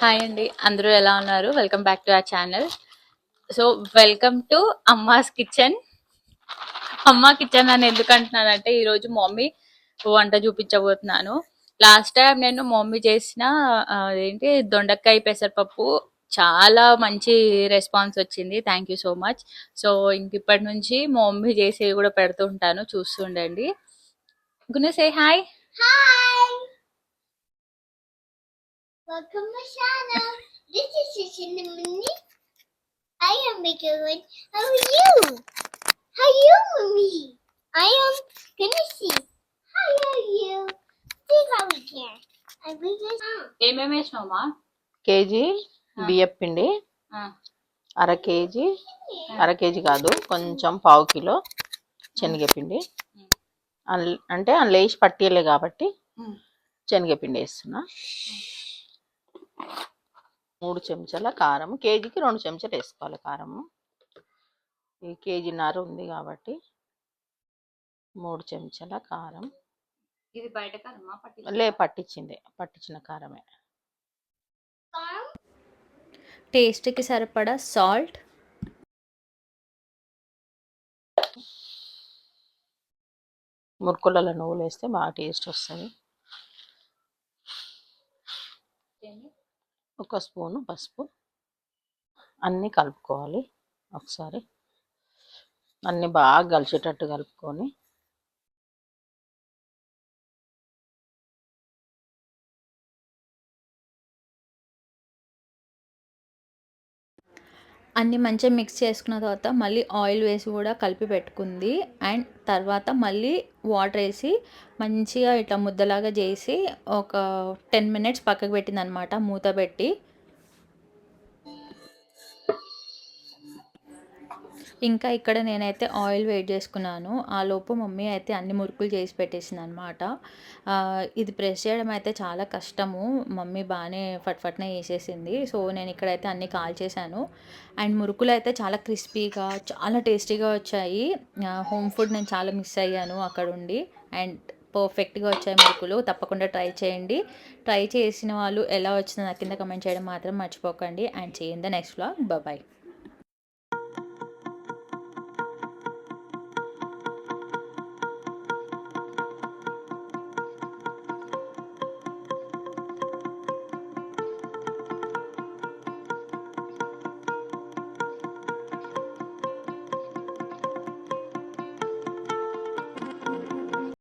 Hi అండి, అందరూ ఎలా ఉన్నారు? Welcome back to our channel. So welcome to అమ్మాస్ kitchen. అమ్మా కిచెన్ అని ఎందుకు అంటున్నానంటే ఈరోజు మమ్మీ వంట చూపించబోతున్నాను. లాస్ట్ టైం నేను మమ్మీ చేసిన ఏంటి దొండకాయ పెసరపప్పు చాలా మంచి రెస్పాన్స్ వచ్చింది. Thank you so much. So ఇంక ఇప్పటి నుంచి మా మమ్మీ చేసేవి కూడా పెడుతుంటాను, చూస్తుండండి. గుణ say hi. Welcome to my channel. This is Cinnamon. I am making one. How are you? How are you, mommy? I am Tennessee. How are you? Think how we can. I bring this out. ఏమేమి వేసినావమ్మా? KG బియ్యం పిండి, అర KG కాదు, కొంచెం పావు kilo శనగపిండి. అంటే అందులో వేసి పట్టియలే కాబట్టి శనగపిండి వేస్తున్నా. 3 చెంచాల కారం, కేజీకి 2 చెంచాలు వేసుకోవాలి కారము. ఈ కేజీన్నర ఉంది కాబట్టి 3 చెంచాల కారం. ఇది బయట కారమా? పట్టించిన కారమే. టేస్ట్కి సరిపడా సాల్ట్, మురుకులలో నువ్వులు వేస్తే బాగా టేస్ట్ వస్తుంది. 1 స్పూను పసుపు. అన్నీ కలుపుకోవాలి ఒకసారి. అన్నీ బాగా కలిసేటట్టు కలుపుకొని అన్నీ మంచిగా మిక్స్ చేసుకున్న తర్వాత మళ్ళీ ఆయిల్ వేసి కూడా కలిపి పెట్టుకుంది. అండ్ తర్వాత మళ్ళీ వాటర్ వేసి మంచిగా ఇట్లా ముద్దలాగా చేసి ఒక 10 మినిట్స్ పక్కకు పెట్టింది అనమాట, మూత పెట్టి. ఇంకా ఇక్కడ నేనైతే ఆయిల్ వేడి చేసుకున్నాను. ఆ లోపు మమ్మీ అయితే అన్ని మురుకులు చేసి పెట్టేసింది అనమాట. ఇది ప్రెస్ చేయడం అయితే చాలా కష్టము. మమ్మీ బాగానే ఫట్ఫట్నే వేసేసింది. సో నేను ఇక్కడైతే అన్నీ కాల్చేసాను. అండ్ మురుకులు అయితే చాలా క్రిస్పీగా చాలా టేస్టీగా వచ్చాయి. హోమ్ ఫుడ్ నేను చాలా మిస్ అయ్యాను అక్కడ ఉండి. అండ్ పర్ఫెక్ట్గా వచ్చాయి మురుకులు. తప్పకుండా ట్రై చేయండి. ట్రై చేసిన వాళ్ళు ఎలా వచ్చిందో నా కింద కమెంట్ చేయడం మాత్రం మర్చిపోకండి. అండ్ చేయండి నెక్స్ట్ వ్లాగ్. బాయ్.